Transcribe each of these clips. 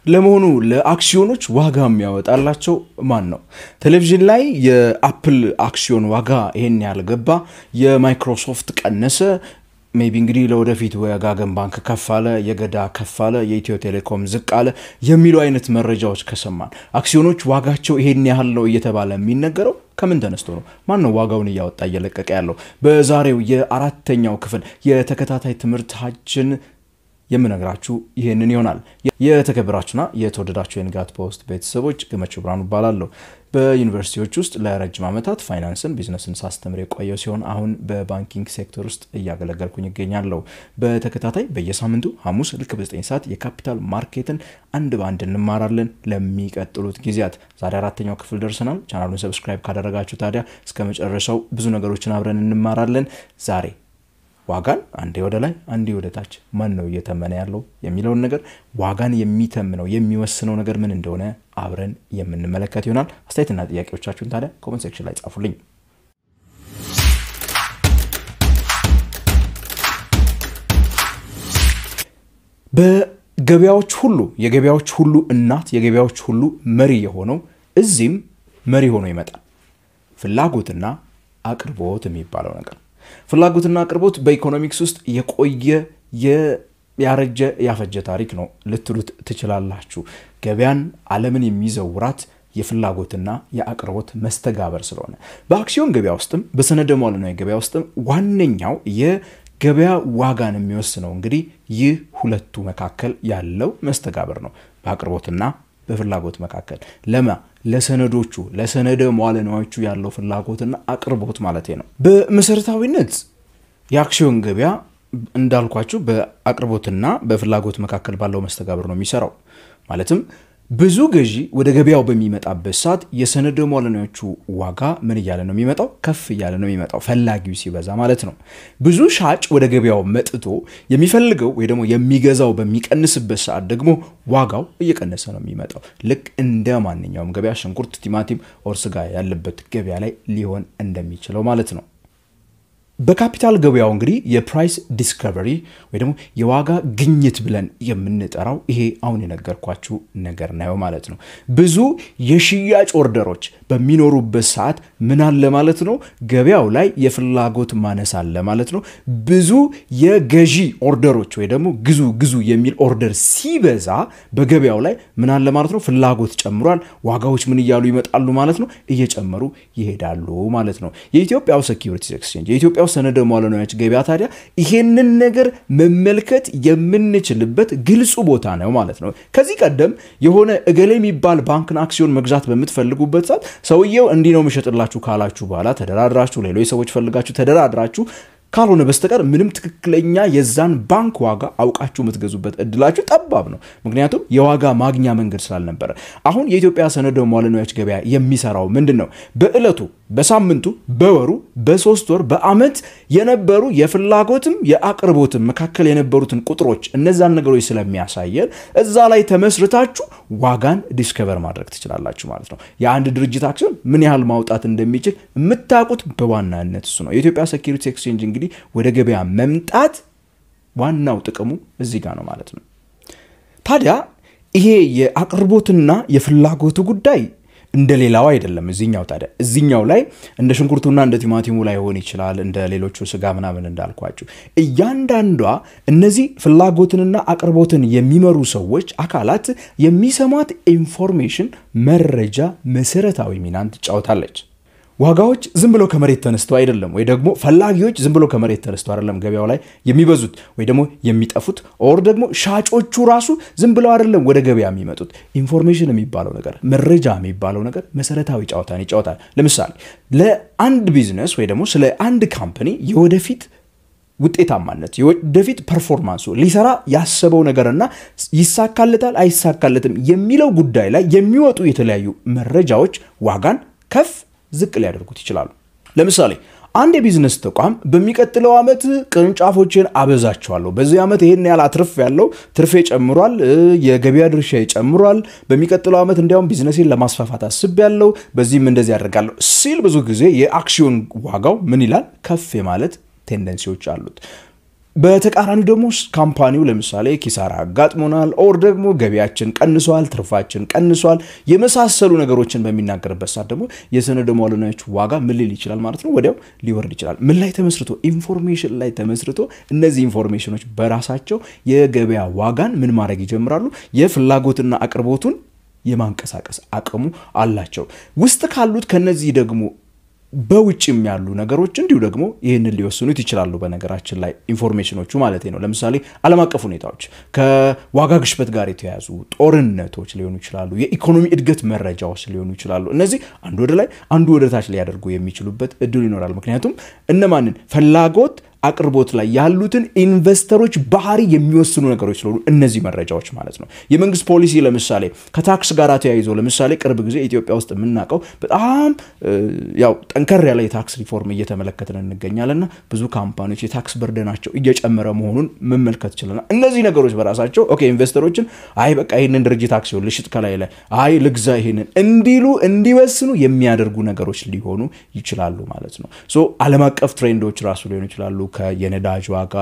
ለመሆኑ ለአክሲዮኖች ዋጋ የሚያወጣላቸው ማን ነው? ቴሌቪዥን ላይ የአፕል አክሲዮን ዋጋ ይሄን ያልገባ የማይክሮሶፍት ቀነሰ ሜቢ እንግዲህ ለወደፊት ወጋገን ባንክ ከፋለ የገዳ ከፋለ የኢትዮ ቴሌኮም ዝቅ አለ የሚሉ አይነት መረጃዎች ከሰማን አክሲዮኖች ዋጋቸው ይሄን ያህል ነው እየተባለ የሚነገረው ከምን ተነስቶ ነው? ማን ነው ዋጋውን ያወጣ እየለቀቀ ያለው? በዛሬው የአራተኛው ክፍል የተከታታይ ትምህርታችን የምነግራችሁ ይሄንን ይሆናል። የተከበራችሁና የተወደዳችሁ የንጋት ፖስት ቤተሰቦች ገመቹ ብራኑ ባላለው በዩኒቨርሲቲዎች ውስጥ ለረጅም ዓመታት ፋይናንስን ቢዝነስን ሳስተምር የቆየው ሲሆን አሁን በባንኪንግ ሴክተር ውስጥ እያገለገልኩኝ እገኛለሁ። በተከታታይ በየሳምንቱ ሐሙስ ልክ በ9 ሰዓት የካፒታል ማርኬትን አንድ ባንድ እንማራለን ለሚቀጥሉት ጊዜያት። ዛሬ አራተኛው ክፍል ደርሰናል። ቻናሉን ሰብስክራይብ ካደረጋችሁ ታዲያ እስከመጨረሻው ብዙ ነገሮችን አብረን እንማራለን። ዛሬ ዋጋን አንዴ ወደ ላይ አንዴ ወደ ታች ማን ነው እየተመነ ያለው የሚለው ነገር ዋጋን የሚተምነው የሚወስነው ነገር ምን እንደሆነ አብረን የምንመለከት ይሆናል። አስተያየትና ጥያቄዎቻችሁን ታዲያ ኮሜንት ሴክሽን ላይ ጻፉልኝ። በገበያዎች ሁሉ የገበያዎች ሁሉ እናት የገበያዎች ሁሉ መሪ የሆነው እዚህም መሪ ሆኖ ይመጣል ፍላጎትና አቅርቦት የሚባለው ነገር። ፍላጎትና አቅርቦት በኢኮኖሚክስ ውስጥ የቆየ ያረጀ ያፈጀ ታሪክ ነው ልትሉት ትችላላችሁ። ገበያን ዓለምን የሚዘውራት የፍላጎትና የአቅርቦት መስተጋበር ስለሆነ በአክሲዮን ገበያ ውስጥም በሰነደ ሙዓለንዋይ ገበያ ውስጥም ዋነኛው የገበያ ዋጋን የሚወስነው እንግዲህ ይህ ሁለቱ መካከል ያለው መስተጋበር ነው። በአቅርቦትና በፍላጎት መካከል ለሰነዶቹ ለሰነደ ሙዓለንዋዮቹ ያለው ፍላጎትና አቅርቦት ማለት ነው። በመሰረታዊነት የአክሲዮን ገበያ እንዳልኳችሁ በአቅርቦትና በፍላጎት መካከል ባለው መስተጋብር ነው የሚሰራው። ማለትም ብዙ ገዢ ወደ ገበያው በሚመጣበት ሰዓት የሰነደ ሙዓለንዋዮቹ ዋጋ ምን ይያለ ነው የሚመጣው? ከፍ ይያለ ነው የሚመጣው ፈላጊው ሲበዛ ማለት ነው። ብዙ ሻጭ ወደ ገበያው መጥቶ የሚፈልገው ወይ ደግሞ የሚገዛው በሚቀንስበት ሰዓት ደግሞ ዋጋው እየቀነሰ ነው የሚመጣው። ልክ እንደ ማንኛውም ገበያ ሽንኩርት፣ ቲማቲም ኦር ስጋ ያለበት ገበያ ላይ ሊሆን እንደሚችለው ማለት ነው። በካፒታል ገበያው እንግዲህ የፕራይስ ዲስከቨሪ ወይ ደግሞ የዋጋ ግኝት ብለን የምንጠራው ይሄ አሁን የነገርኳችሁ ነገር ነው ማለት ነው። ብዙ የሽያጭ ኦርደሮች በሚኖሩበት ሰዓት ምን አለ ማለት ነው? ገበያው ላይ የፍላጎት ማነስ አለ ማለት ነው። ብዙ የገዢ ኦርደሮች ወይ ደግሞ ግዙ የሚል ኦርደር ሲበዛ በገበያው ላይ ምን አለ ማለት ነው? ፍላጎት ጨምሯል። ዋጋዎች ምን ይያሉ ይመጣሉ ማለት ነው? እየጨመሩ ይሄዳሉ ማለት ነው። የኢትዮጵያው ሴኩሪቲስ ኤክስቼንጅ የኢትዮጵያው ሰነደ ሙዓለንዋዮች ገበያ ታዲያ ይሄንን ነገር መመልከት የምንችልበት ግልጹ ቦታ ነው ማለት ነው። ከዚህ ቀደም የሆነ እገሌ የሚባል ባንክን አክሲዮን መግዛት በመትፈልጉበት ሰዓት ሰውየው እንዲህ ነው መሸጥላችሁ ካላችሁ በኋላ ተደራድራችሁ ሌሎች ሰዎች ፈልጋችሁ ተደራድራችሁ ካልሆነ በስተቀር ምንም ትክክለኛ የዛን ባንክ ዋጋ አውቃችሁ የምትገዙበት እድላችሁ ጠባብ ነው። ምክንያቱም የዋጋ ማግኛ መንገድ ስላልነበረ። አሁን የኢትዮጵያ ሰነደ ሙዓለንዋዮች ገበያ የሚሰራው ምንድነው? በእለቱ በሳምንቱ በወሩ በ3 ወር በአመት የነበሩ የፍላጎትም የአቅርቦትም መካከል የነበሩትን ቁጥሮች እነዛን ነገሮች ስለሚያሳየን እዛ ላይ ተመስርታችሁ ዋጋን ዲስከቨር ማድረግ ትችላላችሁ ማለት ነው። የአንድ ድርጅት አክሲዮን ምን ያህል ማውጣት እንደሚችል የምታውቁት በዋናነት እሱ ነው። የኢትዮጵያ ሴኩሪቲስ ኤክስቼንጅ እንግዲህ ወደ ገበያ መምጣት ዋናው ጥቅሙ እዚህ ጋር ነው ማለት ነው። ታዲያ ይሄ የአቅርቦትና የፍላጎቱ ጉዳይ እንደሌላው አይደለም። እዚህኛው ላይ እንደ ሽንኩርቱና እንደ ቲማቲሙ ላይ ሆነ ይችላል እንደ ሌሎቹ ስጋ ምናምን እንዳልኳችሁ እያንዳንዷ እነዚህ ፍላጎትንና አቅርቦትን የሚመሩ ሰዎች አካላት የሚሰማት ኢንፎርሜሽን መረጃ መሰረታዊ ሚናን ትጫወታለች። ዋጋዎች ዝም ብሎ ከመሬት ተነስተው አይደለም ወይ ደግሞ ፈላጊዎች ዝም ብሎ ከመሬት ተነስተው አይደለም ገበያው ላይ የሚበዙት ወይ ደግሞ የሚጠፉት ኦር ደግሞ ሻጮቹ ራሱ ዝም ብሎ አይደለም ወደ ገበያ የሚመጡት። ኢንፎርሜሽን የሚባለው ነገር መረጃ የሚባለው ነገር መሰረታዊ ጫዋታን ይጫወታል። ለምሳሌ ለአንድ ቢዝነስ ወይ ደግሞ ስለ አንድ ካምፓኒ የወደፊት ውጤታማነት የወደፊት ፐርፎርማንሱ ሊሰራ ያሰበው ነገርና ይሳካለታል አይሳካለትም የሚለው ጉዳይ ላይ የሚወጡ የተለያዩ መረጃዎች ዋጋን ከፍ ዝቅ ሊያደርጉት ይችላሉ። ለምሳሌ አንድ የቢዝነስ ተቋም በሚቀጥለው አመት ቅርንጫፎችን አበዛቸዋለሁ፣ በዚህ አመት ይሄን ያህል አትርፍ ያለው ትርፌ ጨምሯል፣ የገበያ ድርሻ ጨምሯል፣ በሚቀጥለው አመት እንዲያውም ቢዝነስን ለማስፋፋት አስቤያለሁ፣ በዚህም እንደዚህ ያደርጋለሁ ሲል ብዙ ጊዜ የአክሲዮን ዋጋው ምን ይላል? ከፍ ማለት ቴንደንሲዎች አሉት። በተቃራኒው ደግሞ ካምፓኒው ለምሳሌ ኪሳራ አጋጥሞናል ኦር ደግሞ ገቢያችን ቀንሷል ትርፋችን ቀንሷል የመሳሰሉ ነገሮችን በሚናገርበት ሰዓት ደግሞ የሰነደ ሙዓለ ንዋዮች ዋጋ ምን ሊል ይችላል ማለት ነው ወዲያው ሊወርድ ይችላል ምን ላይ ተመስርቶ ኢንፎርሜሽን ላይ ተመስርቶ እነዚህ ኢንፎርሜሽኖች በራሳቸው የገበያ ዋጋን ምን ማድረግ ይጀምራሉ የፍላጎትና አቅርቦቱን የማንቀሳቀስ አቅሙ አላቸው ውስጥ ካሉት ከነዚህ ደግሞ በውጭም ያሉ ነገሮች እንዲሁ ደግሞ ይሄንን ሊወስኑት ይችላሉ በነገራችን ላይ ኢንፎርሜሽኖቹ ማለት ነው ለምሳሌ ዓለም አቀፍ ሁኔታዎች ከዋጋ ግሽበት ጋር የተያዙ ጦርነቶች ሊሆኑ ይችላሉ የኢኮኖሚ እድገት መረጃዎች ሊሆኑ ይችላሉ እነዚህ አንዱ ወደ ላይ አንዱ ወደ ታች ሊያደርጉ የሚችሉበት እድል ይኖራል ምክንያቱም እነማንን ፍላጎት አቅርቦት ላይ ያሉትን ኢንቨስተሮች ባህሪ የሚወስኑ ነገሮች ስለሆኑ እነዚህ መረጃዎች ማለት ነው የመንግስት ፖሊሲ ለምሳሌ ከታክስ ጋር ተያይዞ ለምሳሌ ቅርብ ጊዜ ኢትዮጵያ ውስጥ የምናቀው በጣም ያው ጠንከር ያለ የታክስ ሪፎርም እየተመለከተን እንገኛለና ብዙ ካምፓኒዎች የታክስ በርደናቸው እየጨመረ መሆኑን መመልከት ይችላልና እነዚህ ነገሮች በራሳቸው ኦኬ ኢንቨስተሮችን አይ በቃ ይሄንን ድርጅት አክሲዮን ልሽጥ ከላይ ላይ አይ ልግዛ ይሄንን እንዲወስኑ የሚያደርጉ ነገሮች ሊሆኑ ይችላሉ ማለት ነው ሶ ዓለም አቀፍ ትሬንዶች ራሱ ሊሆኑ ይችላሉ ከየነዳጅ ዋጋ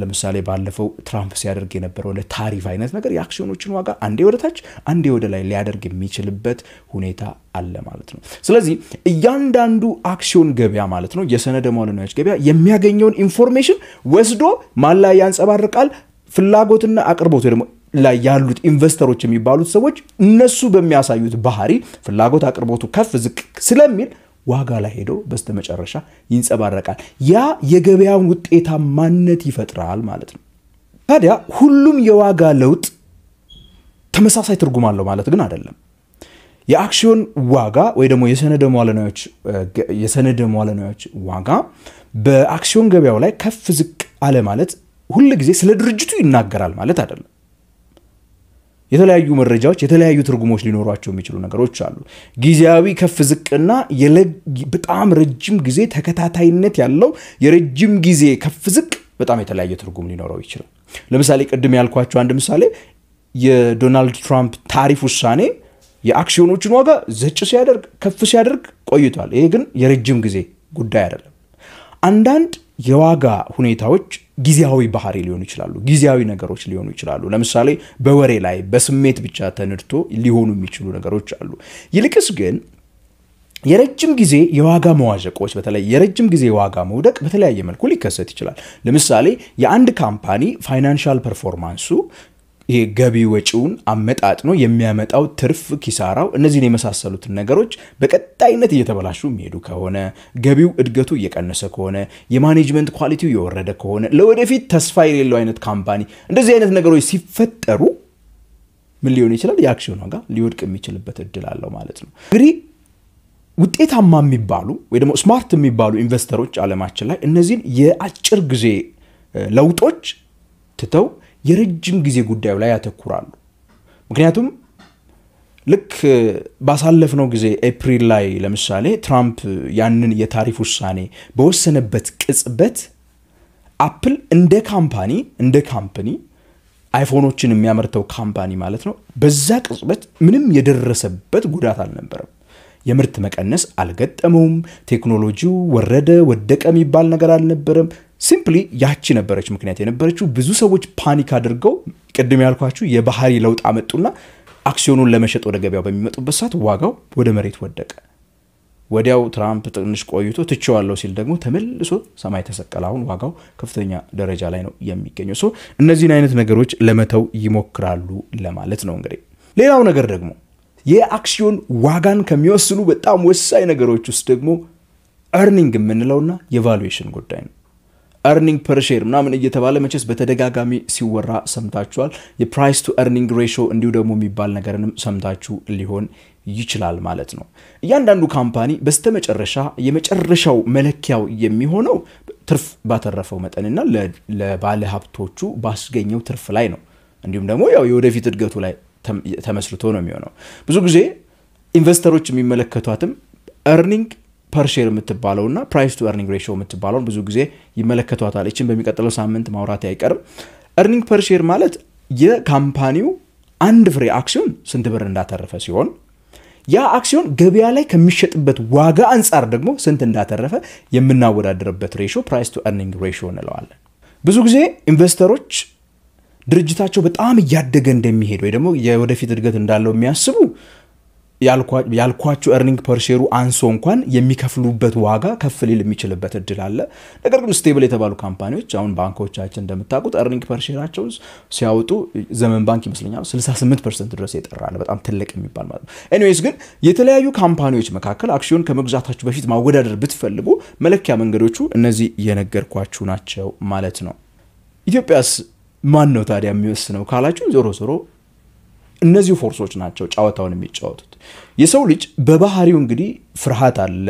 ለምሳሌ ባለፈው ትራምፕ ሲያደርግ የነበረው ለታሪፍ አይነት ነገር የአክሲዮኖችን ዋጋ አንዴ ወደ ታች አንዴ ወደ ላይ ሊያደርግ የሚችልበት ሁኔታ አለ ማለት ነው ስለዚህ እያንዳንዱ አክሲዮን ገበያ ማለት ነው የሰነደ ሙዓለ ንዋዮች ገበያ የሚያገኘውን ኢንፎርሜሽን ወስዶ ማን ላይ ያንጸባርቃል ፍላጎትና አቅርቦት ደግሞ ላይ ያሉት ኢንቨስተሮች የሚባሉት ሰዎች እነሱ በሚያሳዩት ባህሪ ፍላጎት አቅርቦቱ ከፍ ዝቅ ስለሚል ዋጋ ላይ ሄዶ በስተመጨረሻ ይንጸባረቃል ያ የገበያውን ውጤታማነት ይፈጥራል ማለት ነው ታዲያ ሁሉም የዋጋ ለውጥ ተመሳሳይ ትርጉም አለው ማለት ግን አይደለም የአክሲዮን ዋጋ ወይ ደግሞ የሰነደ ሙዓለ ንዋዮች ዋጋ በአክሲዮን ገበያው ላይ ከፍ ዝቅ አለ ማለት ሁሉ ጊዜ ስለ ድርጅቱ ይናገራል ማለት አይደለም የተለያዩ መረጃዎች የተለያዩ ትርጉሞች ሊኖሯቸው የሚችሉ ነገሮች አሉ ጊዜያዊ ከፍ ዝቅና በጣም ረጅም ጊዜ ተከታታይነት ያለው የረጅም ጊዜ ከፍ ዝቅ በጣም የተለያየ ትርጉም ሊኖረው ይችላል ለምሳሌ ቅድም ያልኳችሁ አንድ ምሳሌ የዶናልድ ትራምፕ ታሪፍ ውሳኔ የአክሲዮኖችን ዋጋ ዘጭ ሲያደርግ ከፍ ሲያደርግ ቆይቷል ይሄ ግን የረጅም ጊዜ ጉዳይ አይደለም አንዳንድ የዋጋ ሁኔታዎች ጊዜያዊ ባህሪ ሊሆኑ ይችላሉ ጊዜያዊ ነገሮች ሊሆኑ ይችላሉ ለምሳሌ በወሬ ላይ በስሜት ብቻ ተነድቶ ሊሆኑ የሚችሉ ነገሮች አሉ ይልቅስ ግን የረጅም ጊዜ የዋጋ መዋዠቆች በተለይ የረጅም ጊዜ የዋጋ መውደቅ በተለያየ መልኩ ሊከሰት ይችላል ለምሳሌ የአንድ ካምፓኒ ፋይናንሻል ፐርፎርማንሱ ይሄ ገቢ ወጪውን አመጣጥኖ የሚያመጣው ትርፍ ኪሳራው እነዚህን የመሳሰሉት ነገሮች በቀጣይነት እየተበላሹ የሚሄዱ ከሆነ ገቢው እድገቱ እየቀነሰ ከሆነ የማኔጅመንት ኳሊቲው የወረደ ከሆነ ለወደፊት ተስፋ የሌለው አይነት ካምፓኒ እንደዚህ አይነት ነገሮች ሲፈጠሩ ምን ሊሆን ይችላል የአክሲዮን ዋጋ ሊወድቅ የሚችልበት እድል አለው ማለት ነው እንግዲህ ውጤታማ የሚባሉ ወይ ደግሞ ስማርት የሚባሉ ኢንቨስተሮች ዓለማችን ላይ እነዚህን የአጭር ጊዜ ለውጦች ትተው የረጅም ጊዜ ጉዳዩ ላይ ያተኩራሉ ምክንያቱም ልክ ባሳለፍነው ጊዜ ኤፕሪል ላይ ለምሳሌ ትራምፕ ያንን የታሪፍ ውሳኔ በወሰነበት ቅጽበት አፕል እንደ ካምፓኒ አይፎኖችን የሚያመርተው ካምፓኒ ማለት ነው በዛ ቅጽበት ምንም የደረሰበት ጉዳት አልነበረም የምርት መቀነስ አልገጠመውም ቴክኖሎጂው ወደቀ የሚባል ነገር አልነበረም ሲምፕሊ ያቺ ነበረች ምክንያት የነበረችው ብዙ ሰዎች ፓኒክ አድርገው ቅድም ያልኳችሁ የባህሪ ለውጥ አመጡና አክሲዮኑን ለመሸጥ ወደ ገበያው በሚመጡበት ሰዓት ዋጋው ወደ መሬት ወደቀ ወዲያው ትራምፕ ትንሽ ቆይቶ ትቼዋለሁ ሲል ደግሞ ተመልሶ ሰማይ ተሰቀለ አሁን ዋጋው ከፍተኛ ደረጃ ላይ ነው የሚገኘው ሶ እነዚህን አይነት ነገሮች ለመተው ይሞክራሉ ለማለት ነው እንግዲህ ሌላው ነገር ደግሞ የአክሲዮን ዋጋን ከሚወስኑ በጣም ወሳኝ ነገሮች ውስጥ ደግሞ earning የምንለውና የቫሉዌሽን ጉዳይ ነው earning per share ምናምን እየተባለ መቼስ በተደጋጋሚ ሲወራ ሰምታችኋል የprice to earning ratio እንዲሁ ደግሞ የሚባል ነገርንም ሰምታችሁ ሊሆን ይችላል ማለት ነው እያንዳንዱ ካምፓኒ በስተመጨረሻ የመጨረሻው መለኪያው የሚሆነው ትርፍ ባተረፈው መጠንና ለባለ ሀብቶቹ ባስገኘው ትርፍ ላይ ነው እንዲሁም ደግሞ ያው የወደፊት እድገቱ ላይ ተመስርቶ ነው የሚሆነው ብዙ ጊዜ ኢንቨስተሮች የሚመለከቷትም earning per share የምትባለውና price to earning ratio የምትባለው ብዙ ጊዜ ይመለከቷታል እቺን በሚቀጥለው ሳምንት ማውራት አይቀርም earning per share ማለት የካምፓኒው አንድ ፍሬ አክሲዮን ስንት ብር እንዳተረፈ ሲሆን ያ አክሲዮን ገበያ ላይ ከሚሸጥበት ዋጋ አንፃር ደግሞ ስንት እንዳተረፈ የምናወዳደርበት ሬሽዮ price to earning ratio እንለዋለን ብዙ ጊዜ ኢንቨስተሮች ድርጅታቸው በጣም እያደገ እንደሚሄድ ወይ ደግሞ የወደፊት እድገት እንዳለው የሚያስቡ ያልኳቸው earning per share አንሶ እንኳን የሚከፍሉበት ዋጋ ከፍ ሊል የሚችልበት እድል አለ። ነገር ግን ስቴብል የተባሉ ካምፓኒዎች አሁን ባንኮቻችን እንደምታውቁት earning per share ሲያወጡ ዘመን ባንክ ይመስለኛል 68% ድረስ ይጠራል። በጣም ትልቅ የሚባል ማለት ነው። ኤኒዌይስ ግን የተለያዩ ካምፓኒዎች መካከል አክሲዮን ከመግዛታችሁ በፊት ማወዳደር ብትፈልጉ መለኪያ መንገዶቹ እነዚህ የነገርኳችሁ ናቸው ማለት ነው። ኢትዮጵያስ ማን ነው ታዲያ የሚወስነው ካላችሁ ዞሮ እነዚህ ፎርሶች ናቸው ጫዋታውን የሚጫወቱት። የሰው ልጅ በባህሪው እንግዲህ ፍርሃት አለ፣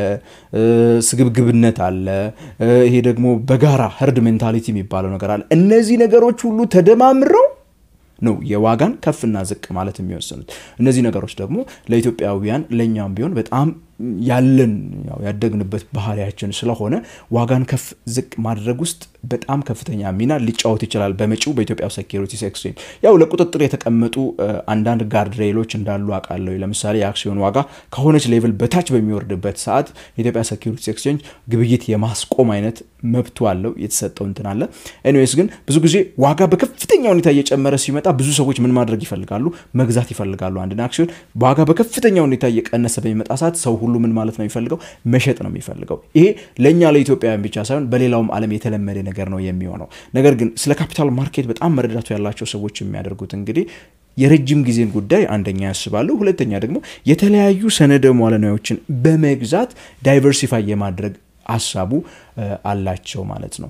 ስግብግብነት አለ፣ ይሄ ደግሞ በጋራ herd mentality የሚባለው ነገር አለ። እነዚህ ነገሮች ሁሉ ተደማምረው ነው የዋጋን ከፍና ዝቅ ማለት የሚወስኑት። እነዚህ ነገሮች ደግሞ ለኢትዮጵያውያን ለኛም ቢሆን በጣም ያለን ያደግንበት ባህሪያችን ስለሆነ ዋጋን ከፍ ዝቅ ማድረግ ውስጥ በጣም ከፍተኛ ሚና ሊጫወት ይችላል በመጪው በኢትዮጵያ ሴኩሪቲስ ኤክስቼንጅ። ያው ለቁጥጥር የተቀመጡ አንዳንድ ጋርድ ሬሎች እንዳሉ አቃለው። ለምሳሌ የአክሲዮን ዋጋ ከሆነች ሌቭል በታች በሚወርድበት ሰዓት የኢትዮጵያ ሴኩሪቲስ ኤክስቼንጅ ግብይት የማስቆም አይነት መብቱ አለው የተሰጠው እንትን አለ። ኤኒዌይስ ግን ብዙ ጊዜ ዋጋ በከፍተኛ ሁኔታ እየጨመረ ሲመጣ ብዙ ሰዎች ምን ማድረግ ይፈልጋሉ? መግዛት ይፈልጋሉ። አንድ አክሲዮን ዋጋ በከፍተኛ ሁኔታ እየቀነሰ በሚመጣ ሰዓት ሰው ሁሉ ምን ማለት ነው የሚፈልገው? መሸጥ ነው የሚፈልገው። ይሄ ለኛ ለኢትዮጵያውያን ብቻ ሳይሆን በሌላውም ዓለም የተለመደ ነገር ነው የሚሆነው። ነገር ግን ስለ ካፒታል ማርኬት በጣም መረዳቱ ያላቸው ሰዎች የሚያደርጉት እንግዲህ የረጅም ጊዜን ጉዳይ አንደኛ ያስባሉ፣ ሁለተኛ ደግሞ የተለያዩ ሰነደ መዋለ ንዋዮችን በመግዛት ዳይቨርሲፋይ የማድረግ ሐሳቡ አላቸው ማለት ነው።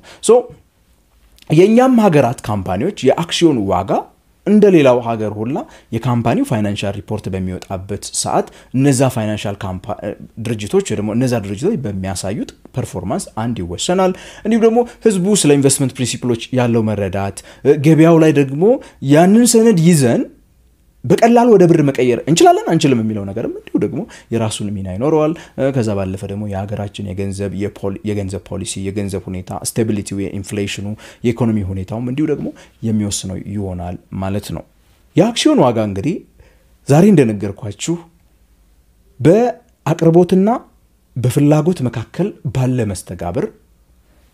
የኛም ሀገራት ካምፓኒዎች የአክሲዮን ዋጋ እንደሌላው ሀገር ሁላ የካምፓኒው ፋይናንሻል ሪፖርት በሚወጣበት ሰዓት እነዛ ፋይናንሻል ድርጅቶች ወይ ደግሞ እነዛ ድርጅቶች በሚያሳዩት ፐርፎርማንስ አንድ ይወሰናል። እንዲሁ ደግሞ ህዝቡ ስለ ኢንቨስትመንት ፕሪንሲፕሎች ያለው መረዳት፣ ገበያው ላይ ደግሞ ያንን ሰነድ ይዘን በቀላል ወደ ብር መቀየር እንችላለን አንችልም የሚለው ነገርም እንዲሁ ደግሞ የራሱን ሚና ይኖረዋል። ከዛ ባለፈ ደግሞ የሀገራችን የገንዘብ ፖሊሲ፣ የገንዘብ ሁኔታ፣ ስቴቢሊቲው፣ የኢንፍሌሽኑ፣ የኢኮኖሚ ሁኔታውም እንዲሁ ደግሞ የሚወስነው ይሆናል ማለት ነው። የአክሲዮን ዋጋ እንግዲህ ዛሬ እንደነገርኳችሁ በአቅርቦትና በፍላጎት መካከል ባለ መስተጋብር፣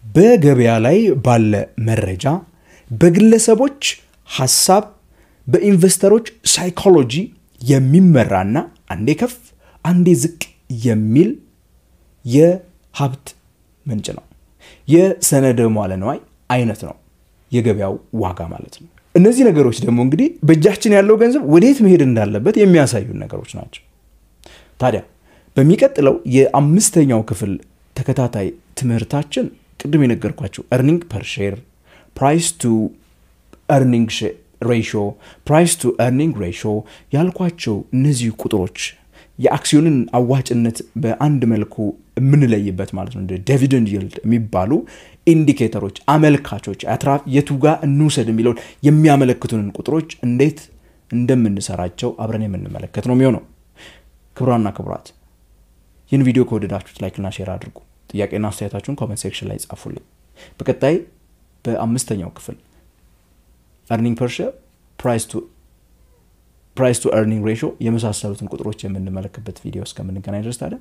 በገበያ ላይ ባለ መረጃ፣ በግለሰቦች ሐሳብ፣ በኢንቨስተሮች ሳይኮሎጂ የሚመራና አንዴ ከፍ አንዴ ዝቅ የሚል የሀብት ምንጭ ነው። የሰነደ መዋለ ንዋይ አይነት ነው የገበያው ዋጋ ማለት ነው። እነዚህ ነገሮች ደግሞ እንግዲህ በእጃችን ያለው ገንዘብ ወዴት መሄድ እንዳለበት የሚያሳዩ ነገሮች ናቸው። ታዲያ በሚቀጥለው የአምስተኛው ክፍል ተከታታይ ትምህርታችን ቅድም የነገርኳችሁ earning per share, price to earning ratio, price to earning ratio ያልኳቸው እነዚህ ቁጥሮች የአክሲዮንን አዋጭነት በአንድ መልኩ ምንለይበት ማለት ነው። ዲቪደንድ ይልድ የሚባሉ ኢንዲኬተሮች፣ አመልካቾች አትራፍ የቱጋ እንውሰድ የሚለው የሚያመለክቱንን ቁጥሮች እንዴት እንደምንሰራቸው አብረን የምንመለከት ነው የሚሆነው። ክቡራንና ክቡራት ይህን ቪዲዮ ከወደዳችሁት ላይክና ሼር አድርጉ። ጥያቄና አስተያየታችሁን ኮሜንት ሴክሽን ላይ ጻፉልኝ። በቀጣይ በአምስተኛው ክፍል earning per share, price to earning ratio የመሳሰሉትን ቁጥሮች የምንመለከትበት ቪዲዮ እስከምንገናኝ ድረስ ታዲያ